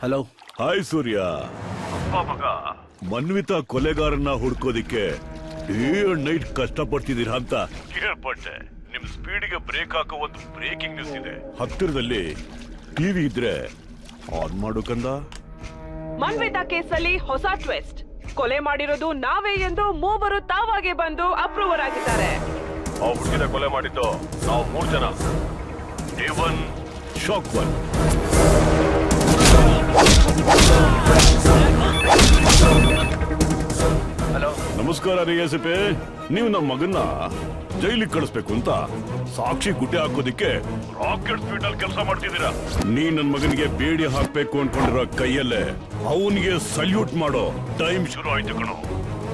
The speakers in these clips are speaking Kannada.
ಹಲೋ. ಹಾಯ್ ಸೂರ್ಯ. ಮನ್ವಿತಾ ಕೊಲೆಗಾರನ್ನ ಹುಡ್ಕೋದಿಕ್ಕೆ ಡೇ ಅಂಡ್ ನೈಟ್ ಕಷ್ಟಪಡ್ತಿದ್ದೀರಾ ಅಂತ ಕೇಳ್ಪಟ್ಟೆ. ನಿಮ್ ಸ್ಪೀಡ್ಗೆ ಬ್ರೇಕ್ ಹಾಕೋ ಒಂದು ಬ್ರೇಕಿಂಗ್ ನ್ಯೂಸ್ ಇದೆ. ಹತ್ತಿರದಲ್ಲಿ ಟಿವಿ ಇದ್ರೆ ಆನ್ ಮಾಡು ಕಂದ. ಮನ್ವಿತಾ ಕೇಸಲ್ಲಿ ಹೊಸ ಟ್ವಿಸ್ಟ್. ಕೊಲೆ ಮಾಡಿರೋದು ನಾವೇ ಎಂದು ಮೂವರು ತಾವಾಗೆ ಬಂದು ಅಪ್ರೂವರ್ ಆಗಿದ್ದಾರೆ. ಆ ಹುಡುಗಿನ ಕೊಲೆ ಮಾಡಿದ್ದು ನಾವು 3 ಜನ. A1 shock 1. ಹಲೋ. ನಮಸ್ಕಾರ ರೀ ಎಸ್.ಪಿ. ನೀವು ನಮ್ಮ ಮಗನ್ನ ಜೈಲಿಗೆ ಕಳಿಸ್ಬೇಕು ಅಂತ ಸಾಕ್ಷಿ ಗುಡ್ಡೆ ಹಾಕೋದಿಕ್ಕೆ ರಾಕೆಟ್ ಸ್ಪೀಡ್ ಅಲ್ಲಿ ಕೆಲಸ ಮಾಡ್ತಿದ್ದೀರಾ. ನೀ ನನ್ ಮಗನಿಗೆ ಬೇಡಿ ಹಾಕ್ಬೇಕು ಅನ್ಕೊಂಡಿರೋ ಕೈಯಲ್ಲೇ ಅವನಿಗೆ ಸಲ್ಯೂಟ್ ಮಾಡೋ ಟೈಮ್ ಶುರು ಆಯ್ತು ಕಣೋ.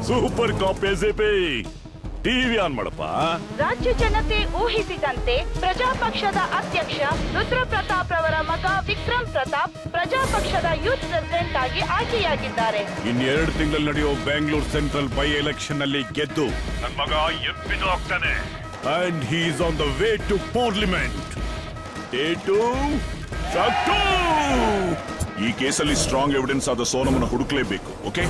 Super cop SP. TV on ಮಾಡಪ್ಪ. ರಾಜ್ಯ ಜನತೆ ಊಹಿಸಿದಂತೆ ಪ್ರಜಾಪಕ್ಷದ ಅಧ್ಯಕ್ಷ ರುದ್ರ ಪ್ರತಾಪ್ ರವರ ಮಗ ವಿಕ್ರಮ್ ಪ್ರತಾಪ್ ಪ್ರಜಾಪಕ್ಷದ ಯೂತ್ ಪ್ರೆಸಿಡೆಂಟ್ ಆಗಿ ಆಯ್ಕೆಯಾಗಿದ್ದಾರೆ. ಇನ್ 2 ತಿಂಗಳಲ್ಲಿ ನಡೆಯೋ ಬೆಂಗಳೂರು ಸೆಂಟ್ರಲ್ ಬೈ ಎಲೆಕ್ಷನ್ ನಲ್ಲಿ ಗೆದ್ದು ನನ್ನ ಮಗ ಎಂಪಿನೂ ಆಗ್ತಾನೆ. And he is on the way to parliament. ಈ ಕೇಸಲ್ಲಿ ಸ್ಟ್ರಾಂಗ್ ಎವಿಡೆನ್ಸ್ ಆದ ಸೋನಮನ ಹುಡುಕ್ಲೇಬೇಕು. ಓಕೆ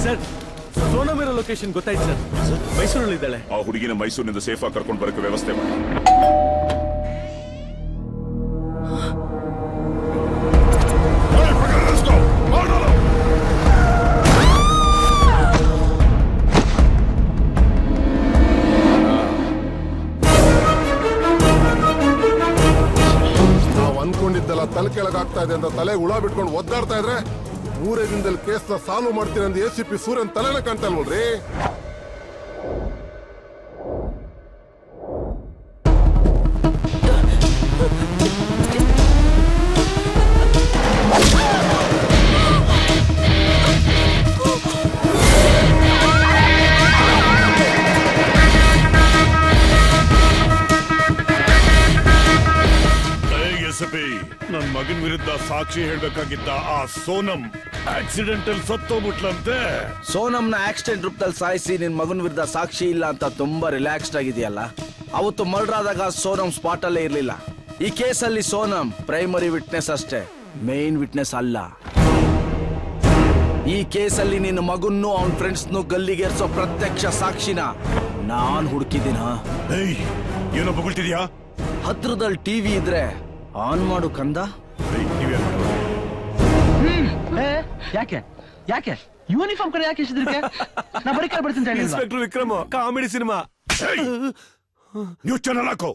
ಸರ್, ಸೋನಮ್ ಇರೋ ಲೊಕೇಶನ್ ಗೊತ್ತಾಯ್ತು ಸರ್. ಮೈಸೂರಲ್ಲಿದ್ದಾಳೆ. ಆ ಹುಡುಗಿನ ಮೈಸೂರಿನಿಂದ ಸೇಫ್ ಆಗಿ ಕರ್ಕೊಂಡು ಬರಕ್ಕೆ ವ್ಯವಸ್ಥೆ ಮಾಡಿ. ನಾವು ಅನ್ಕೊಂಡಿದ್ದೆಲ್ಲ ತಲೆ ಕೆಳಗಾಗ್ತಾ ಇದೆ ಅಂತ ತಲೆ ಹುಳ ಬಿಟ್ಕೊಂಡು ಒದ್ದಾಡ್ತಾ ಇದ್ರೆ 3 ದಿನದಲ್ಲಿ ಕೇಸ್ನ ಸಾಲ್ವ್ ಮಾಡ್ತೀನಿ ಅಂತ ಎಸ್.ಪಿ. ಸೂರ್ಯನ್ ತಲೆನ ಕಾಣ್ತಾ ಇಲ್ವಲ್ರಿ. ನನ್ ಮಗನ್ ವಿರುದ್ಧ ಸಾಕ್ಷಿ ಹೇಳ್ಬೇಕಾಗಿದ್ದ ಆ ಸೋನಮ್ ಆಕ್ಸಿಡೆಂಟಲ್ ಸತ್ತೋಗ್ಬಿಟ್ಲಂತೆ. ಸೋನಮ್ನ ಆಕ್ಸಿಡೆಂಟ್ ರೂಪದಲ್ಲಿ ಸಾಯಿಸಿ ನಿನ್ ಮಗನ ವಿರುದ್ಧ ಸಾಕ್ಷಿ ಇಲ್ಲ ಅಂತ ತುಂಬಾ ರಿಲ್ಯಾಕ್ಸ್ಡ್ ಆಗಿದೆಯಲ್ಲ. ಅವತ್ತು ಮರ್ಡರ್ ಆದಾಗ ಸೋನಮ್ ಸ್ಪಾಟ್ ಅಲ್ಲೇ ಇರ್ಲಿಲ್ಲ. ಈ ಕೇಸಲ್ಲಿ ಸೋನಮ್ ಪ್ರೈಮರಿ ವಿಟ್ನೆಸ್ ಅಷ್ಟೇ, ಮೇನ್ ವಿಟ್ನೆಸ್ ಅಲ್ಲ. ಈ ಕೇಸಲ್ಲಿ ನಿನ್ನ ಮಗನ್ನು ಅವನ್ ಫ್ರೆಂಡ್ಸ್ನು ಗಲ್ಲಿಗೇರ್ಸೋ ಪ್ರತ್ಯಕ್ಷ ಸಾಕ್ಷಿನ ನಾನ್ ಹುಡುಕಿದ್ದೀನ. ಏನೋ ಬೊಗಳ್ತಿದ್ಯಾ? ಹತ್ರದಲ್ಲಿ ಟಿವಿ ಇದ್ರೆ ಆನ್ ಮಾಡು ಕಂದ. ಯಾಕೆ ಯಾಕೆ ಯೂನಿಫಾರ್ಮ್ ಕಡೆ ಯಾಕೆ ಇಷ್ಟಿದ್ರಿಗೆ? ನಾ ಬರೀ ಕಾಲ್ ಬರ್ತೀನಿ. Inspector Vikram comedy cinema. News channel ಹಾಕೋ.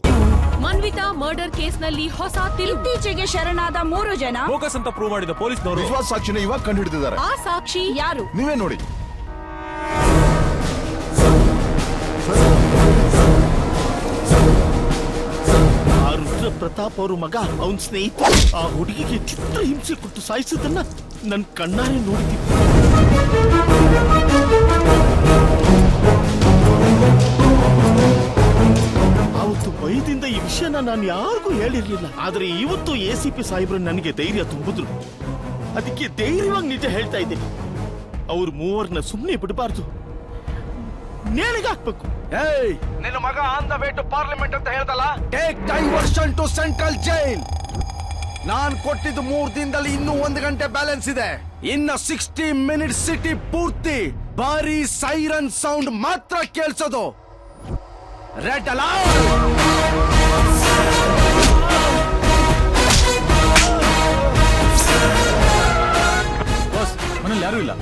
ಮನ್ವಿತಾ ಮರ್ಡರ್ ಕೇಸ್ನಲ್ಲಿ ಹೊಸ ತಿರುವು. ಇತ್ತೀಚೆಗೆ ಶರಣಾದ 3 ಜನ ಫೋಕಸ್ ಅಂತ ಪ್ರೂವ್ ಮಾಡಿದ ಪೊಲೀಸ್ನವರು ವಿಶ್ವಾಸ ಸಾಕ್ಷಿನ ಇವಾಗ ಕಂಡು ಹಿಡಿದಿದ್ದಾರೆ. ಆ ಸಾಕ್ಷಿ ಯಾರು? ನೀವೇ ನೋಡಿ. ರುದ್ರ ಪ್ರತಾಪ್ ಅವರು ಮಗ ಅವನ್ ಸ್ನೇಹಿತ ಆ ಹುಡುಗಿಗೆ ಚಿತ್ರ ಹಿಂಸೆ ಕೊಟ್ಟು ಸಾಯಿಸಿದ್ದನ್ನ ನನ್ ಕಣ್ಣಾರೆ ನೋಡಿದ್ದೀನಿ. ಅವತ್ತು ಭಯದಿಂದ ಈ ವಿಷಯನ ನಾನು ಯಾರಿಗೂ ಹೇಳಿರ್ಲಿಲ್ಲ. ಆದ್ರೆ ಇವತ್ತು ಎ.ಸಿ.ಪಿ. ಸಾಹೇಬ್ರು ನನಗೆ ಧೈರ್ಯ ತುಂಬಿದ್ರು. ಅದಕ್ಕೆ ಧೈರ್ಯವಾಗಿ ನಿಜ ಹೇಳ್ತಾ ಇದ್ದೀನಿ. ಅವ್ರು 3 ಸುಮ್ಮನೆ ಬಿಡಬಾರ್ದು, ನೇಣಿಗೆ ಹಾಕ್ಬೇಕು. ನಿನ್ನ ಮಗ on the way to parliament ಅಂತ ಹೇಳ್ದಲ್ಲ. Take diversion to central jail. ನಾನ್ ಕೊಟ್ಟಿದ್ದು 3 ದಿನದಲ್ಲಿ ಇನ್ನೂ 1 ಗಂಟೆ ಬ್ಯಾಲೆನ್ಸ್ ಇದೆ. ಇನ್ನ 60 ಮಿನಿಟ್ಸ್ ಸಿಟಿ ಪೂರ್ತಿ ಬಾರಿ ಸೈರನ್ ಸೌಂಡ್ ಮಾತ್ರ ಕೇಳಿಸೋದು. Red alarm. ಮನೇಲಿ ಯಾರು ಇಲ್ಲ.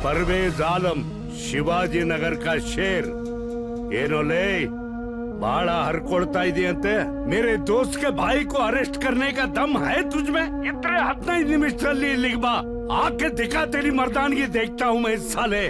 परवेज आलम शिवाजी नगर का शेर ಏನೋಲೇ ಬಾಳ ಹರ್ಕೊಳ್ತಾ ಇದೆಯಂತೆ. मेरे दोस्त के भाई को अरेस्ट करने का दम है तुझमें? इतने 15 ನಿಮಿಷದಲ್ಲಿ ಇಲ್ಲಿಗೆ ಬಾ. आके दिखा तेरी मर्दानगी, देखता हूँ मैं इस साले.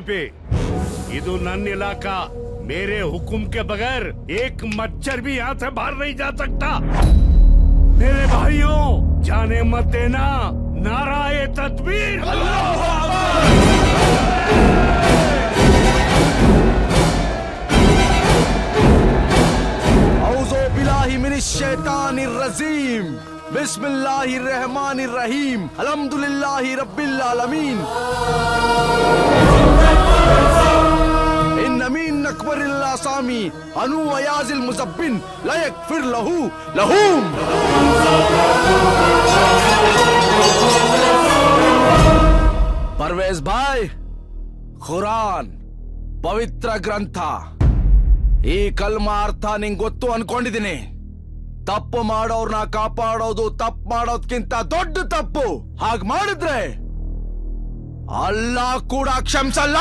एसीपी ಇದು ನನ್ನ इलाका मेरे हुक्म के बगैर एक मच्छर भी यहाँ से बाहर नहीं जा सकता। मेरे भाइयों जाने मत देना, नाराए तकबीर। औज़ो बिल्लाहि मिनश शैतानिर रजीम, बिस्मिल्लाहिर रहमानिर रहीम, अल्हम्दुलिल्लाहि रब्बिल आलमीन। इन नकबरिल आसामी अनु अयाजिल मुज़ब्बिन ला यगफिर लहू लहूम। परवेज भाई, ಖುರಾನ್ ಪವಿತ್ರ ಗ್ರಂಥ. ಈ ಕಲ್ಮಾ ಅರ್ಥ ನಿಂಗೆ ಗೊತ್ತು ಅನ್ಕೊಂಡಿದ್ದೀನಿ. ತಪ್ಪು ಮಾಡೋರ್ನ ಕಾಪಾಡೋದು ತಪ್ಪು ಮಾಡೋದ್ಕಿಂತ ದೊಡ್ಡ ತಪ್ಪು. ಹಾಗೆ ಮಾಡಿದ್ರೆ ಅಲ್ಲಾ ಕೂಡ ಕ್ಷಮಿಸಲ್ಲ.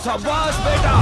ಶಬಾಷ್ ಬೇಟಾ.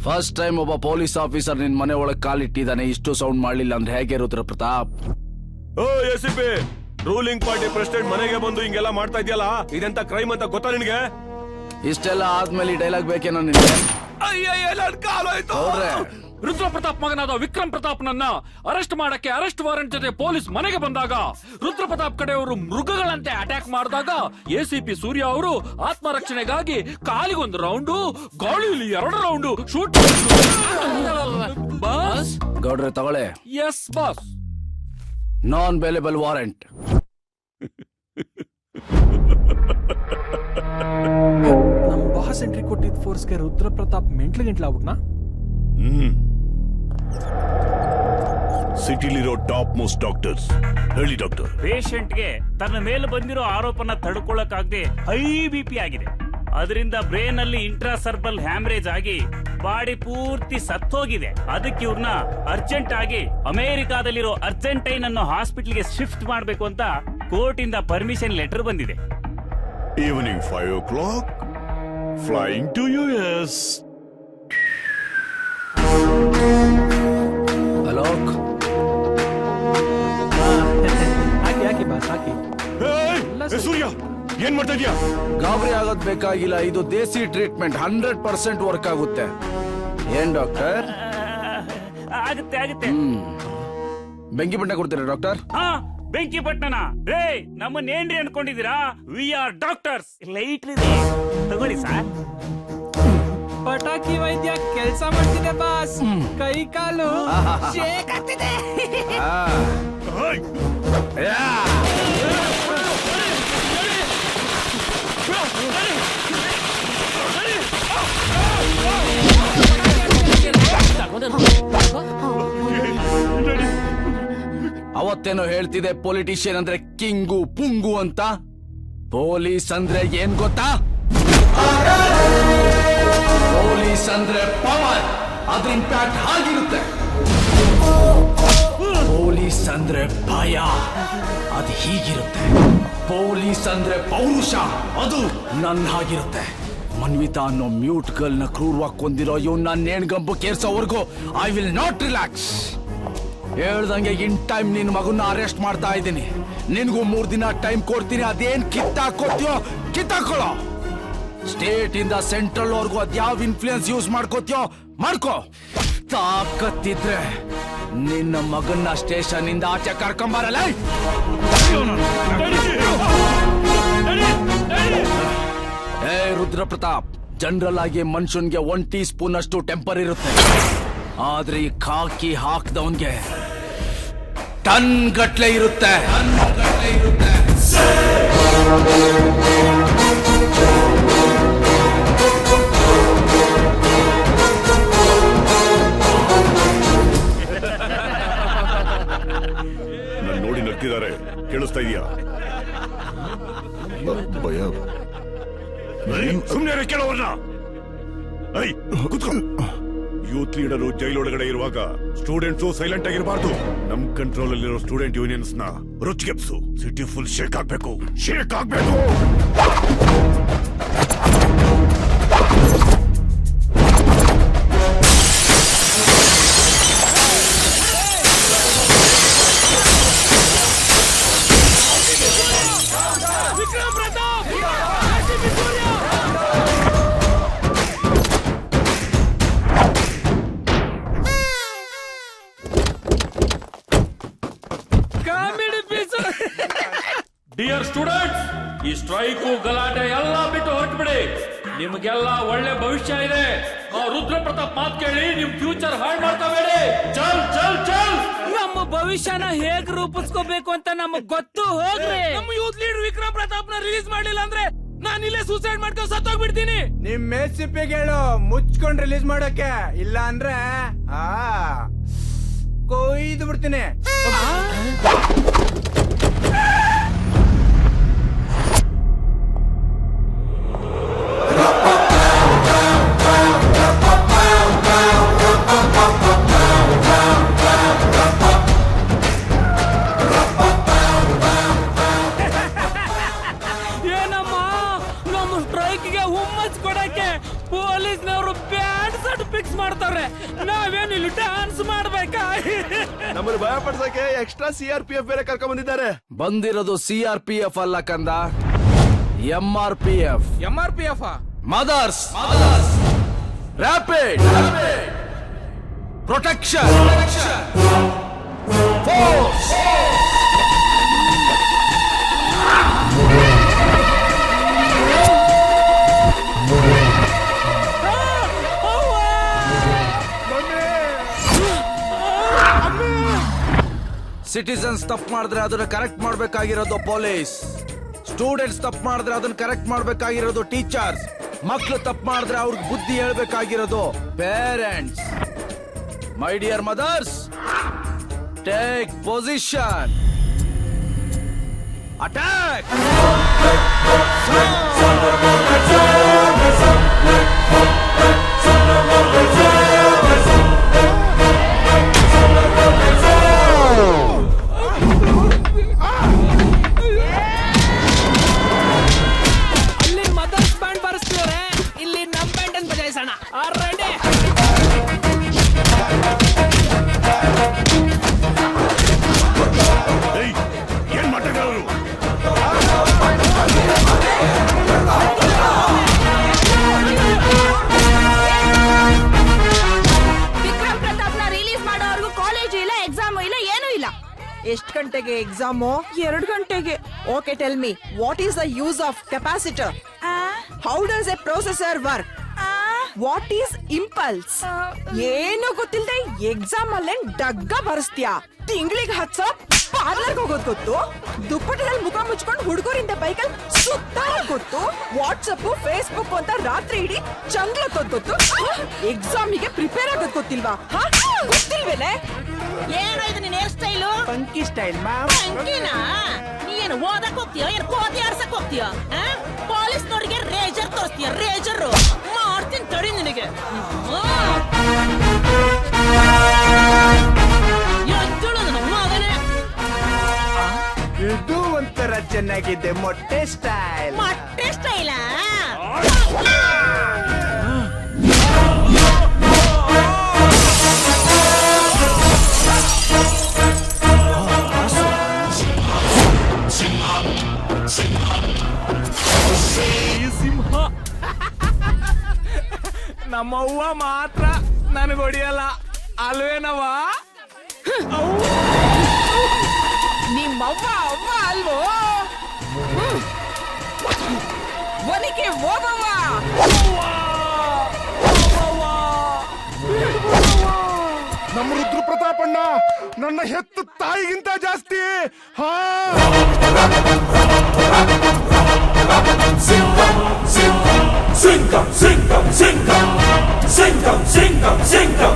ಫಸ್ಟ್ ಟೈಮ್ ಒಬ್ಬ ಪೊಲೀಸ್ ಆಫೀಸರ್ ನಿನ್ ಮನೆ ಒಳಗೆ ಕಾಲಿಟ್ಟಿದ್ದಾನೆ. ಇಷ್ಟು ಸೌಂಡ್ ಮಾಡ್ಲಿಲ್ಲ ಅಂದ್ರೆ ಹೇಗೆ ರುದ್ರ ಪ್ರತಾಪ್? ಓ ಎಸಿಪಿ, ರೂಲಿಂಗ್ ಪಾರ್ಟಿ ಪ್ರೆಸಿಡೆಂಟ್ ಮನೆಗೆ ಬಂದು ಹಿಂಗೆಲ್ಲ ಮಾಡ್ತಾ ಇದೆಯಲ್ಲ, ಇದೆಂತ ಕ್ರೈಮ್ ಅಂತ ಗೊತ್ತಾ ನಿನಗೆ? ಇಷ್ಟೆಲ್ಲ ಆದ್ಮೇಲೆ ಈ ಡೈಲಾಗ್ ಬೇಕೇನೋ ನಿನ್ಗೆ? ರುದ್ರ ಪ್ರತಾಪ್ ಮಗನಾದ ವಿಕ್ರಮ್ ಪ್ರತಾಪ್ನನ್ನ ಅರೆಸ್ಟ್ ಮಾಡಕ್ಕೆ ಅರೆಸ್ಟ್ ವಾರೆಂಟ್ ಜೊತೆ ಪೊಲೀಸ್ ಮನೆಗೆ ಬಂದಾಗ ರುದ್ರ ಪ್ರತಾಪ್ ಕಡೆಯವರು ಮೃಗಗಳಂತೆ ಅಟ್ಯಾಕ್ ಮಾಡಿದಾಗ ಎಸಿಪಿ ಸೂರ್ಯ ಅವರು ಆತ್ಮರಕ್ಷಣೆಗಾಗಿ ಕಾಲಿಗೊಂದು ರೌಂಡು, ಗಾಳಿಯಲ್ಲಿ 2 ರೌಂಡು ಶೂಟ್. ಬಾಸ್ ಗೌಡ್ರೆ ತಗೊಳ್ಳೆ. Yes boss. Non bailable warrant. ನಮ್ ಬಾಸ್ ಎಂಟ್ರಿ ಕೊಟ್ಟಿದ್ದ ಫೋರ್ಸ್ಗೆ ರುದ್ರ ಪ್ರತಾಪ್ ಮೆಂಟ್ಲಾಗ್ಬಿಟ್ನಾ? ಸಿಟಿಲಿರೋ ಟಾಪ್ ಮೋಸ್ಟ್ ಡಾಕ್ಟರ್ಸ್ ಹೇಳಿ ಡಾಕ್ಟರ್. ಪೇಷಂಟ್ಗೆ ತನ್ನ ಮೇಲೆ ಬಂದಿರೋ ಆರೋಪನ ತಡ್ಕೊಳ್ಳಕ್ಕಾಗದೆ ಹೈ ಬಿಪಿ ಆಗಿದೆ. ಅದರಿಂದ ಬ್ರೈನ್ ಅಲ್ಲಿ ಇಂಟ್ರಾಸರ್ಬಲ್ ಹ್ಯಾಮರೇಜ್ ಆಗಿ ಬಾಡಿ ಪೂರ್ತಿ ಸತ್ತೋಗಿದೆ. ಅದಕ್ಕೆ ಇವ್ರನ್ನ ಅರ್ಜೆಂಟ್ ಆಗಿ ಅಮೆರಿಕಾದಲ್ಲಿರೋ ಅರ್ಜೆಂಟೈನ್ ಅನ್ನೋ ಹಾಸ್ಪಿಟಲ್ಗೆ ಶಿಫ್ಟ್ ಮಾಡಬೇಕು ಅಂತ ಕೋರ್ಟ್ ಇಂದ ಪರ್ಮಿಷನ್ ಲೆಟರ್ ಬಂದಿದೆ. Evening 5 o'clock flying to US. Alok, ಹಾಕಿ ಬಾಸ್ ಹಾಕಿ. ಸೂರ್ಯ ಏನ್ ಮಾಡ್ತಾ ಇದೀಯಾ? ಗಾಬರಿ ಆಗೋದ್ ಬೇಕಾಗಿಲ್ಲ. ಇದು ದೇಸಿ ಟ್ರೀಟ್ಮೆಂಟ್ 100% ವರ್ಕ್ ಆಗುತ್ತೆ. ಏನ್ ಡಾಕ್ಟರ್? ಆಗುತ್ತೆ ಆಗುತ್ತೆ. ಬೆಂಕಿ ಪಟ್ಟಣ ಕೊಡ್ತೀರಾ ಡಾಕ್ಟರ್? ಹಾ, ಬೆಂಕಿ ಪಟ್ಟಣ. ರೇ, ನಮ್ಮನ್ನೇನ್ರಿ ಅನ್ಕೊಂಡಿದೀರಾ? We are doctors. ಲೈಟ್ ತಗೊಳ್ಳಿ ಸರ್. ಪಟಾಕಿ ವೈದ್ಯ ಕೆಲಸ ಮಾಡ್ತಿದೆ ಬಾಸ್. ಕೈ ಕಾಲು ಶೇಕ್ ಆಗ್ತಿದೆ. ಅವತ್ತೇನೋ ಹೇಳ್ತಿದೆ ಪೊಲಿಟಿಷಿಯನ್ ಅಂದ್ರೆ ಕಿಂಗು ಪುಂಗು ಅಂತ. ಪೊಲೀಸ್ ಅಂದ್ರೆ ಏನ್ ಗೊತ್ತಾ? ಪೊಲೀಸ್ ಅಂದ್ರೆ ಪವರ್. ಅದ್ರ ಇಂಪ್ಯಾಕ್ಟ್ ಹಾಗಿರುತ್ತೆ. ಪೊಲೀಸ್ ಅಂದ್ರೆ ಭಯ, ಅದು ಹೀಗಿರುತ್ತೆ. ಪೊಲೀಸ್ ಅಂದ್ರೆ ಪೌರುಷ, ಅದು ನನ್ನ ಹಾಗಿರುತ್ತೆ. ಮನ್ವಿತಾ ಅನ್ನೋ ಮ್ಯೂಟ್ ಗರ್ಲ್ ನ ಕ್ರೂರವಾಗಿ ಕೊಂದಿರೋ ಇವ್ನ ನೇಣ್ಗಂಬು ಕೇರ್ಸೋವರೆಗೂ ಐ ವಿಲ್ ನಾಟ್ ರಿಲ್ಯಾಕ್ಸ್. ಹೇಳ್ದಂಗೆ ಇನ್ ಟೈಮ್ ನಿನ್ ಮಗನ್ನ ಅರೆಸ್ಟ್ ಮಾಡ್ತಾ ಇದ್ದೀನಿ. ನಿನ್ಗೂ 3 ದಿನ ಟೈಮ್ ಕೊಡ್ತೀನಿ. ಅದೇನ್ ಕಿತ್ತಾಕೋತ್ಯೋ ಕಿತ್ತಾಕೊಳ್ಳೋ. ಸ್ಟೇಟ್ ಇಂದ ಸೆಂಟ್ರಲ್ ವರ್ಗೂ ಅದ್ಯಾವ ಇನ್ಫ್ಲೂಯೆನ್ಸ್ ಯೂಸ್ ಮಾಡ್ಕೋತ್ಯೋ ಮಾಡ್ಕೋ. ತಾಕತ್ತಿದ್ರೆ ನಿನ್ನ ಮಗನ್ನ ಸ್ಟೇಷನ್ ಇಂದ ಆಚೆ ಕರ್ಕೊಂಬರಲ್ಲ. ಏ ರುದ್ರ ಪ್ರತಾಪ್, ಜನರಲ್ ಆಗಿ ಮನುಷ್ಯನ್ಗೆ 1 ಟೀ ಸ್ಪೂನ್ ಅಷ್ಟು ಟೆಂಪರ್ ಇರುತ್ತೆ. ಆದ್ರೆ ಈ ಖಾಕಿ ಹಾಕ್ದವನ್ಗೆ ಟನ್ ಗಟ್ಲೆ ಇರುತ್ತೆ. ನನ್ ನೋಡಿ ನಗ್ತಿದ್ದಾರೆ, ಕೇಳಿಸ್ತಾ ಇದೆಯಾ? ಭಯ. ಸುಮ್ಮನೆ ಕೇಳೋರ್ನ. ಯೂತ್ ಲೀಡರು ಜೈಲೊಳಗಡೆ ಇರುವಾಗ ಸ್ಟೂಡೆಂಟ್ಸು ಸೈಲೆಂಟ್ ಆಗಿರಬಾರ್ದು. ನಮ್ ಕಂಟ್ರೋಲ್ ಅಲ್ಲಿರೋ ಸ್ಟೂಡೆಂಟ್ ಯೂನಿಯನ್ಸ್ ನ ರುಚಿಗೆಪ್ಸು. ಸಿಟಿ ಫುಲ್ ಶೇಕ್ ಆಗ್ಬೇಕು, ಶೇಕ್ ಆಗ್ಬೇಕು. ಡಿಯರ್ ಸ್ಟೂಡೆಂಟ್ಸ್, ಈ ಸ್ಟ್ರೈಕು ಗಲಾಟೆ ಎಲ್ಲ ಬಿಟ್ಟು ಹೊರಟ್ಬಿಡಿ. ನಿಮ್ಗೆಲ್ಲ ಒಳ್ಳೆ ಭವಿಷ್ಯ ಇದೆ. ರುದ್ರ ಪ್ರತಾಪ್ ಮಾತು ಕೇಳಿ ನಿಮ್ ಫ್ಯೂಚರ್ ಹಾಳು ಮಾಡ್ಕೋಬೇಡಿ. ಚಲ್ ಚಲ್ ಚಲ್. ನಮ್ಮ ಭವಿಷ್ಯನ ಹೇಗ್ ರೂಪಿಸ್ಕೋಬೇಕು ಅಂತ ನಮಗ್ ಗೊತ್ತು. ಹೋಗ್ರಿ. ನಮ್ಮ ಯೂತ್ ಲೀಡರ್ ವಿಕ್ರಮ್ ಪ್ರತಾಪ್ ನ ರಿಲೀಸ್ ಮಾಡ್ಲಿಲ್ಲ ಅಂದ್ರೆ ನಾನು ಇಲ್ಲೇ ಸೂಸೈಡ್ ಮಾಡ್ಕೊಂಡು ಸತ್ತೋಗ್ಬಿಡ್ತೀನಿ. ನಿಮ್ ಮೇಸಿಪಿಗೆ ಹೇಳು ಮುಚ್ಕೊಂಡ್ ರಿಲೀಸ್ ಮಾಡೋಕೆ. ಇಲ್ಲ ಅಂದ್ರೆ ಕೊಯ್ದು ಬಿಡ್ತೀನಿ. ಏನಮ್ಮ ನಮ್ಮ ಸ್ಟ್ರೈಕ್ಗೆ ಹುಮ್ಮಸ್ ಕೊಡಕ್ಕೆ ಪೊಲೀಸ್ನವರು ಬ್ಯಾಂಡ್ ಸೆಟ್ ಫಿಕ್ಸ್ ಮಾಡ್ತಾರೆ. ನಾವೇನು ಇಲ್ಲಿ ಡ್ಯಾನ್ಸ್ ಮಾಡ್ಬೇಕಾ? ನಮ್ಮನ್ನು ಭಯ ಪಡ್ಸಕ್ಕೆ ಎಕ್ಸ್ಟ್ರಾ CRPF ಬೇರೆ ಕರ್ಕೊಂಡ್ ಬಂದಿದ್ದಾರೆ. ಬಂದಿರೋದು CRPF ಅಲ್ಲ ಕಂದ, MRPF. MRPF mothers rapid protection force. Citizens ತಪ್ಪು ಮಾಡಿದ್ರೆ ಅದನ್ನ ಕರೆಕ್ಟ್ ಮಾಡ್ಬೇಕಾಗಿರೋದು ಪೊಲೀಸ್. ಸ್ಟೂಡೆಂಟ್ಸ್ ತಪ್ಪು ಮಾಡಿದ್ರೆ ಅದನ್ನ ಕರೆಕ್ಟ್ ಮಾಡ್ಬೇಕಾಗಿರೋದು ಟೀಚರ್ಸ್. ಮಕ್ಕಳು ತಪ್ಪು ಮಾಡಿದ್ರೆ ಅವ್ರಿಗೆ ಬುದ್ಧಿ ಹೇಳ್ಬೇಕಾಗಿರೋದು parents. My dear mothers, take position. Attack. ಅಲ್ಲಿ ಮದರ್ಸ್ ಬ್ಯಾಂಡ್ ಬರೆಸ್ತೀವ್ರೆ, ಇಲ್ಲಿ ನಮ್ ಬ್ಯಾಂಡ್ ಅನ್ನು ಬಜಾಯಿಸೋಣ. ರೆಡಿ. ಏನ್ ಮಾಡ್ತಾರೆ ಅವರು? ವಿಕ್ರಮ್ ಪ್ರತಾಪ್ ನ ರಿಲೀಸ್ ಮಾಡೋವರೆಗೂ ಕಾಲೇಜು ಇಲ್ಲ, ಎಕ್ಸಾಮು ಇಲ್ಲ, ಏನೂ ಇಲ್ಲ. ಎಷ್ಟು ಗಂಟೆಗೆ ಎಕ್ಸಾಮು? 2 ಗಂಟೆಗೆ. Okay, tell me what is the use of capacitor? How does A processor work? What is impulse? ಏನು ಗೊತ್ತಿಲ್ಲದೆ ಎಕ್ಸಾಮ್ ಅಲ್ಲೇ ಡಗ್ಗ ಬರ್ಸ್ತೀಯಾ? ತಿಂಗಳಿಗೆ 10,000 ಪಾರ್ಲರ್ಗೆ ಹೋಗೋದ್ ಗೊತ್ತು, ದುಪ್ಪಟದಲ್ಲಿ ಮುಖ ಮುಚ್ಕೊಂಡು ಹುಡುಗರಿಂದ ಬೈಕಲ್ ಸುತ್ತಾಡೋದ್ ಗೊತ್ತು, ವಾಟ್ಸಪ್ ಫೇಸ್ಬುಕ್ ಅಂತ ರಾತ್ರಿ ಇಡೀ ಚಂಗ್ಲತ್ತೋದ್ ಗೊತ್ತು, ಎಕ್ಸಾಮಿಗೆ ಪ್ರಿಪೇರ್ ಆಗೋದ್ ಗೊತ್ತಿಲ್ವಾ? ಗೊತ್ತಿಲ್ವೇನೆ? ಏನೋ ಇದು ನಿನ್ ಹೇರ್ ಸ್ಟೈಲು? ಫಂಕಿ ಸ್ಟೈಲ್ ಅಂಕಿನಾ? ನೀನು ಓದಕ್ ಹೋಗ್ತೀಯೋ ಏನು ಕೋತಿ ಆಡ್ಸಕ್ ಹೋಗ್ತೀಯೋ? ಪೊಲೀಸ್ ನೋಡಿಗೆ ರೇಜರ್ ತೋರಿಸ್ತೀಯ? ರೇಜರ್ ಮಾಡ್ತೀನಿ ತಡಿ ನಿನಗೆ. ಇದು ಒಂಥರ ಚೆನ್ನಾಗಿದೆ ಮೊಟ್ಟೆ ಸ್ಟೈಲ್. ಮೊಟ್ಟೆ ಸ್ಟೈಲ? ನಮ್ಮವ್ವ ಮಾತ್ರ ನನಗೆ ಹೊಡಿಯಲ್ಲ ಅಲ್ವೇನವ? ನಿಮ್ಮವ್ವ ಅವ್ವ ಅಲ್ವೋ? ಒನಕೆ ಹೋಗವ್ವ. ನಮ್ಮ ರುದ್ರ ಪ್ರತಾಪಣ್ಣ ನನ್ನ ಹೆತ್ತು ತಾಯಿಗಿಂತ ಜಾಸ್ತಿ. ಹಾ ಸಿಂಗಂ ಸಿಂಗಂ ಸಿಂಗಂ ಸಿಂಗಂ ಸಿಂಗಂ ಸಿಂಗಂ ಸಿಂಗಂ ಸಿಂಗಂ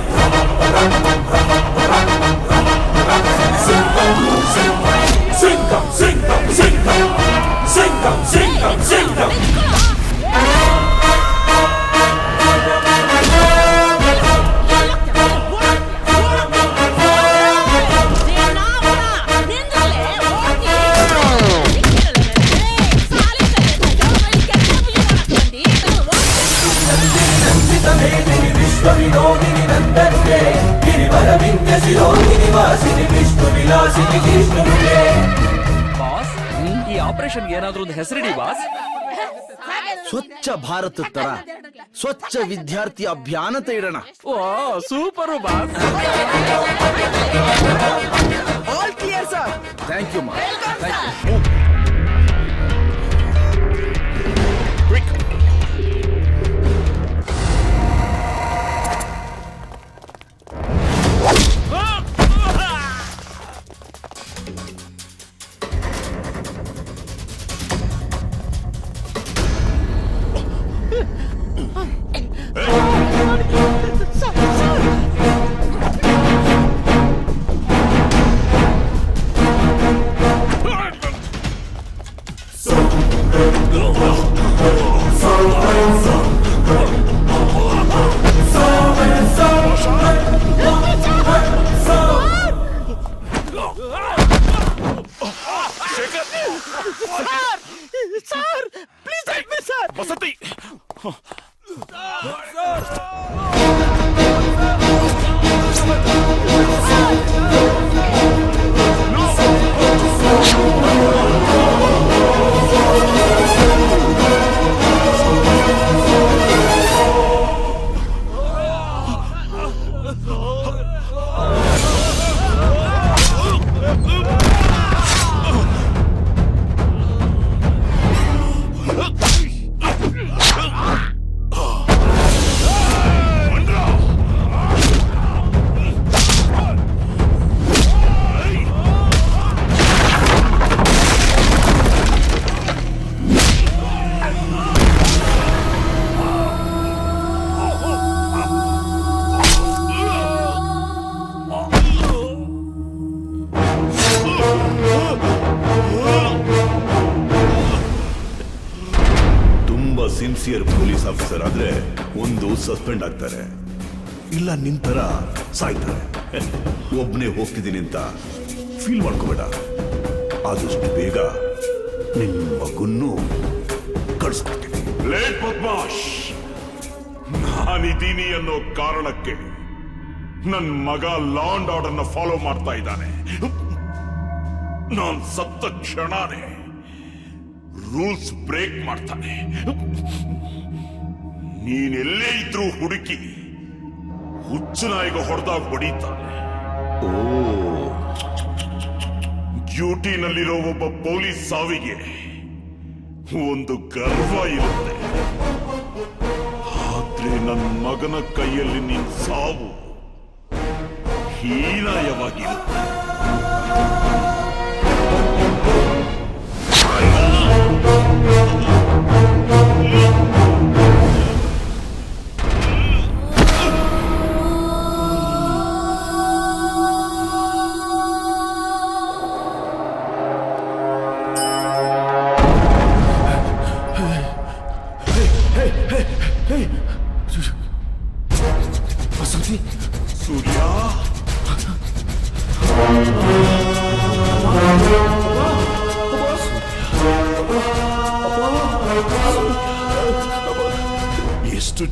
ಸಿಂಗಂ ಸಿಂಗಂ ಸಿಂಗಂ ಸಿಂಗಂ ಸಿಂಗಂ ವಿಶ್ವವಿನೋದಿನಿ ನಂದನ್ನೇ ಗಿರಿವರ ವಿಂಧ್ಯಸಿರೋಹಿನಿ ವಾಸಿನಿ ವಿಷ್ಣು ವಿಲಾಸಿನಿ ವಿಷ್ಣುವಿಗೆ. ಬಾಸ್, ಈ ಆಪರೇಷನ್ ಏನಾದ್ರೂ ಒಂದು ಹೆಸರಿಡಿ ಬಾಸ್. ಸ್ವಚ್ಛ ಭಾರತ ತರ ಸ್ವಚ್ಛ ವಿದ್ಯಾರ್ಥಿ ಅಭಿಯಾನ ಅಂತ ಇಡೋಣ. Oh super boss. All clear sir. Thank you ಮಾ. Sir please help me sir. ವಸತಿ ಸಿನ್ಸಿಯರ್ ಪೊಲೀಸ್ ಆಫೀಸರ್ ಆದ್ರೆ ಒಂದು ಸಸ್ಪೆಂಡ್ ಆಗ್ತಾರೆ, ಇಲ್ಲ ನಿಂತರ ಸಾಯ್ತಾರೆ. ಒಬ್ನೇ ಹೋಗ್ತಿದ್ದೀನಿ ಅಂತ ಫೀಲ್ ಮಾಡ್ಕೋಬೇಡ. ಆದಷ್ಟು ಬೇಗ ನಿನ್ ಮಗುನ್ನು ಕಳಿಸ್ಕೊಡ್ತೀನಿ. ಲೇಟ್ ಬದ್ಮಾಶ್, ನಾನಿದ್ದೀನಿ ಅನ್ನೋ ಕಾರಣಕ್ಕೆ ನನ್ ಮಗ ಲಾ ಅಂಡ್ ಆರ್ಡರ್ ನ ಫಾಲೋ ಮಾಡ್ತಾ ಇದ್ದಾನೆ. ನಾನ್ ಸತ್ತ ಕ್ಷಣನೇ ರೂಲ್ಸ್ ಬ್ರೇಕ್ ಮಾಡ್ತಾನೆ. ನೀನೆಲ್ಲೇ ಇದ್ರೂ ಹುಡುಕಿ ಹುಚ್ಚು ನಾಯಿಗೆ ಹೊಡೆದಾಗ ಹೊಡೀತಾನೆ. ಡ್ಯೂಟಿನಲ್ಲಿರೋ ಒಬ್ಬ ಪೊಲೀಸ್ ಸಾವಿಗೆ ಒಂದು ಗರ್ವ ಇರುತ್ತೆ, ಆದ್ರೆ ನನ್ನ ಮಗನ ಕೈಯಲ್ಲಿ ನಿನ್ ಸಾವು ಹೀನಾಯವಾಗಿರುತ್ತೆ. ವಸಂತಿ, ಸೂರ್ಯ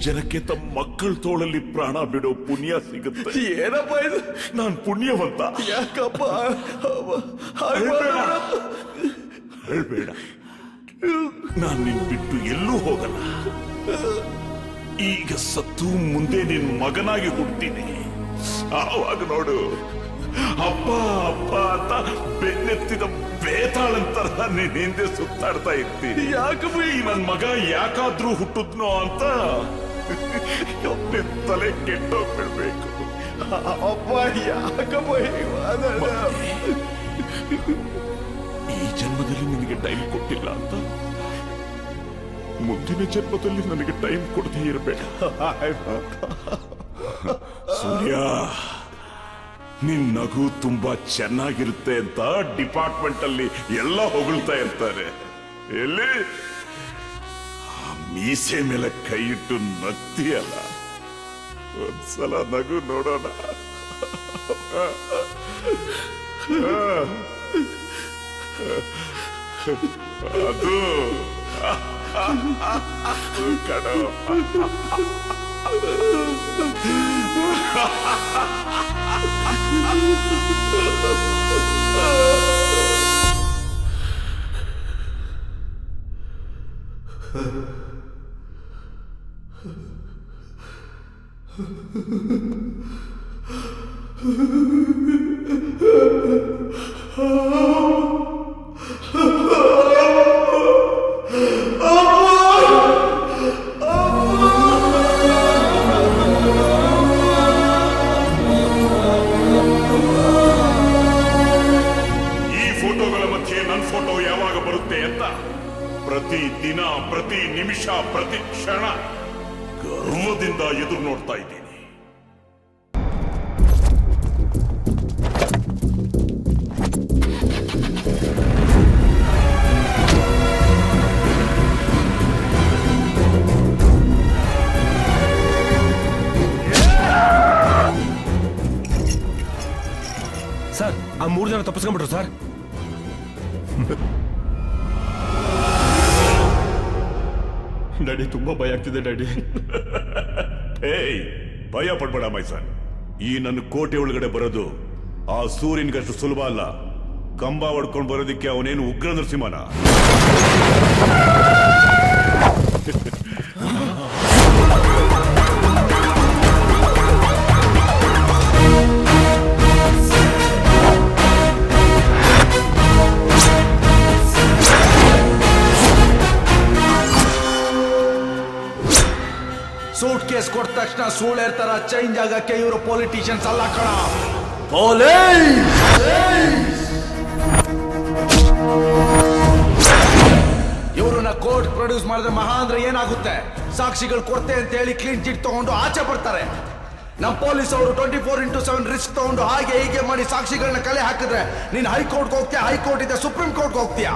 ಜನಕ್ಕೆ ತಮ್ಮ ಮಕ್ಕಳ ತೋಳಲ್ಲಿ ಪ್ರಾಣ ಬಿಡೋ ಪುಣ್ಯ ಸಿಗುತ್ತೆ. ಏನಪ್ಪ ಇದು? ನಾನ್ ಪುಣ್ಯವಂತ. ಯಾಕಪ್ಪ? ಹೇಳ್ಬೇಡ, ನಾನ್ ನಿನ್ ಬಿಟ್ಟು ಎಲ್ಲೂ ಹೋಗಲ್ಲ. ಈಗ ಸತ್ತು ಮುಂದೆ ನಿನ್ ಮಗನಾಗಿ ಹುಡ್ತೀನಿ. ಆವಾಗ ನೋಡು, ಅಪ್ಪ ಅಪ್ಪ ಅಂತ ಬೆನ್ನೆತ್ತಿದ ಬೇತಾಳಂತರ ನಿನ್ ಹಿಂದೆ ಸುತ್ತಾಡ್ತಾ ಇರ್ತೀನಿ. ಯಾಕಪ್ಪ ಈ ನನ್ ಮಗ ಯಾಕಾದ್ರೂ ಹುಟ್ಟಿದ್ನೋ ಅಂತ ನಿನ್ ತಲೆ ಕೆಟ್ಟೋಗ್ಬಿಡ್ಬೇಕು. ಅಪ್ಪ ಯಾಕಪ್ಪ ಈ ಜನ್ಮದಲ್ಲಿ ನಿನಗೆ ಟೈಮ್ ಕೊಟ್ಟಿಲ್ಲ ಅಂತ ಮುಂದಿನ ಜನ್ಮದಲ್ಲಿ ನನಗೆ ಟೈಮ್ ಕೊಡದೇ ಇರಬೇಡ. ಸೂರ್ಯ, ನಿನ್ ನಗು ತುಂಬಾ ಚೆನ್ನಾಗಿರುತ್ತೆ ಅಂತ ಡಿಪಾರ್ಟ್ಮೆಂಟ್ ಅಲ್ಲಿ ಎಲ್ಲ ಹೊಗಳ್ತಾ ಇರ್ತಾರೆ. ಎಲ್ಲಿ ಆ ಮೀಸೆ ಮೇಲೆ ಕೈ ಇಟ್ಟು ನಗ್ತೀಯಲ್ಲ, ಒಂದ್ಸಲ ನಗು ನೋಡೋಣ. ಅದು ಕಡೋ. ಪ್ರತಿ ದಿನ, ಪ್ರತಿ ನಿಮಿಷ, ಪ್ರತಿ ಕ್ಷಣ ಗರ್ವದಿಂದ ಎದುರು ನೋಡ್ತಾ ಇದ್ದೀನಿ. ಸರ್, ಆ 3 ಜನ ತಪ್ಪಿಸ್ಕೊಂಡ್ಬಿಟ್ರು ಸರ್. ಡ್ಯಾಡಿ, ತುಂಬಾ ಭಯ ಆಗ್ತಿದೆ ಡ್ಯಾಡಿ. ಏಯ್, ಭಯ ಪಡ್ಬೇಡ ಮೈಸನ್. ಈ ನನ್ನ ಕೋಟೆ ಒಳಗಡೆ ಬರೋದು ಆ ಸೂರ್ಯನ್ಗಷ್ಟು ಸುಲಭ ಅಲ್ಲ. ಕಂಬ ಹೊಡ್ಕೊಂಡು ಬರೋದಿಕ್ಕೆ ಅವನೇನು ಉಗ್ರ ನರಸಿಂಹನ. ಸೂಟ್ ಕೇಸ್ ಕೊಟ್ಟ ತಕ್ಷಣ ಸೂಳೇರ್ ತರ ಚೇಂಜ್ ಆಗಕ್ಕೆ ಇವರು ಪೊಲಿಟಿಷಿಯನ್ಸ್ ಅಲ್ಲ ಕಣ. ಇವ್ರನ್ನ ಕೋರ್ಟ್ ಪ್ರೊಡ್ಯೂಸ್ ಮಾಡಿದ್ರೆ ಮಹಾ ಅಂದ್ರೆ ಏನಾಗುತ್ತೆ? ಸಾಕ್ಷಿಗಳು ಕೊಡ್ತೆ ಅಂತ ಹೇಳಿ ಕ್ಲೀನ್ ಚಿಟ್ ತಗೊಂಡು ಆಚೆ ಬರ್ತಾರೆ. ನಮ್ಮ ಪೊಲೀಸ್ ಅವರು 24x7 ರಿಸ್ಕ್ ತಗೊಂಡು ಹಾಗೆ ಹೀಗೆ ಮಾಡಿ ಸಾಕ್ಷಿಗಳನ್ನ ಕಲೆ ಹಾಕಿದ್ರೆ ನೀನ್ ಹೈಕೋರ್ಟ್ ಹೋಗ್ತೀಯ, ಹೈಕೋರ್ಟ್ ಇದೆ ಸುಪ್ರೀಂ ಕೋರ್ಟ್ ಹೋಗ್ತೀಯ.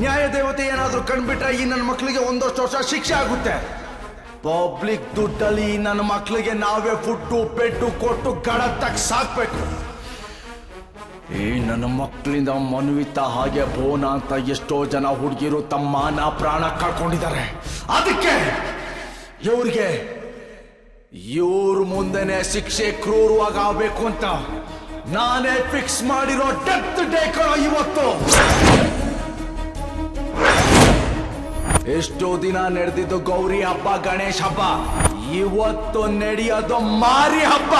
ನ್ಯಾಯ ದೇವತೆ ಏನಾದ್ರೂ ಕಂಡ್ಬಿಟ್ರೆ ಈ ನನ್ನ ಮಕ್ಕಳಿಗೆ 1 ವರ್ಷ ಶಿಕ್ಷೆ ಆಗುತ್ತೆ. ಪಬ್ಲಿಕ್ ದುಡ್ಡಲ್ಲಿ ನನ್ನ ಮಕ್ಕಳಿಗೆ ನಾವೇ ಫುಡ್ಡು ಬೆಡ್ಡು ಕೊಟ್ಟು ಗಡತ್ತಾಗಿ ಸಾಕ್ಬೇಕು. ಈ ನನ್ನ ಮಕ್ಕಳಿಂದ ಮನ್ವಿತ ಹಾಗೆ ಬೋನ ಅಂತ ಎಷ್ಟೋ ಜನ ಹುಡುಗಿರು ತಮ್ಮ ಮಾನ ಪ್ರಾಣ ಕಳ್ಕೊಂಡಿದ್ದಾರೆ. ಅದಕ್ಕೆ ಇವ್ರ ಮುಂದೆನೆ ಶಿಕ್ಷೆ ಕ್ರೂರವಾಗಿ ಆಗ್ಬೇಕು ಅಂತ ನಾನೇ ಫಿಕ್ಸ್ ಮಾಡಿರೋ ಡೆತ್ ಡೇ ಕಣ ಇವತ್ತು. ಎಷ್ಟೋ ದಿನ ನಡೆದಿದ್ದು ಗೌರಿ ಹಬ್ಬ, ಗಣೇಶ ಹಬ್ಬ, ಇವತ್ತು ನಡೆಯೋದು ಮಾರಿ ಹಬ್ಬ.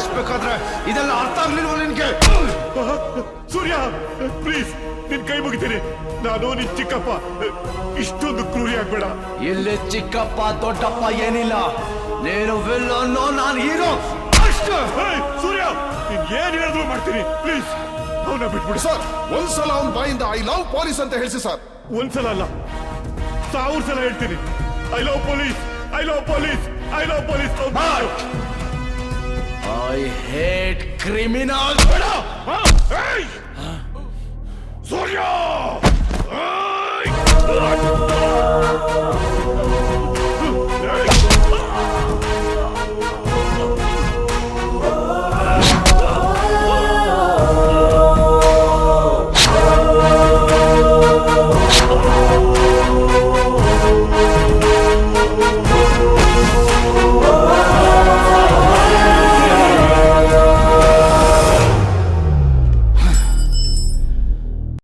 ಸಾಯಿಸ್ಬೇಕಾದ್ರೆ ಇದೆಲ್ಲ ಅರ್ಥ ಆಗ್ಲಿಲ್ವ ನಿನ್ಗೆ? ಸೂರ್ಯ ಪ್ಲೀಸ್ ನಿನ್ ಕೈ ಮುಗಿತೀನಿ. ನಾನು ನಿನ್ ಚಿಕ್ಕಪ್ಪ, ಇಷ್ಟೊಂದು ಕ್ರೂರಿ ಆಗ್ಬೇಡ. ಇಲ್ಲಿ ಚಿಕ್ಕಪ್ಪ ದೊಡ್ಡಪ್ಪ ಏನಿಲ್ಲ, ನೀನು ವಿಲ್ಲನ್ನು, ನಾನು ಹೀರೋ ಅಷ್ಟೇ. ಸೂರ್ಯ ನೀನ್ ಏನ್ ಹೇಳಿದ್ರು ಮಾಡ್ತೀನಿ, ಪ್ಲೀಸ್ ಅವನ ಬಿಟ್ಬಿಡಿ. ಸರ್ ಒಂದ್ಸಲ ಅವ್ನ ಬಾಯಿಂದ ಐ ಲವ್ ಪೊಲೀಸ್ ಅಂತ ಹೇಳಿಸಿ ಸರ್. ಒಂದ್ಸಲ ಅಲ್ಲ 1000 ಸಲ ಹೇಳ್ತೀನಿ. I love police, I love police, I love police. I hate criminal. Surya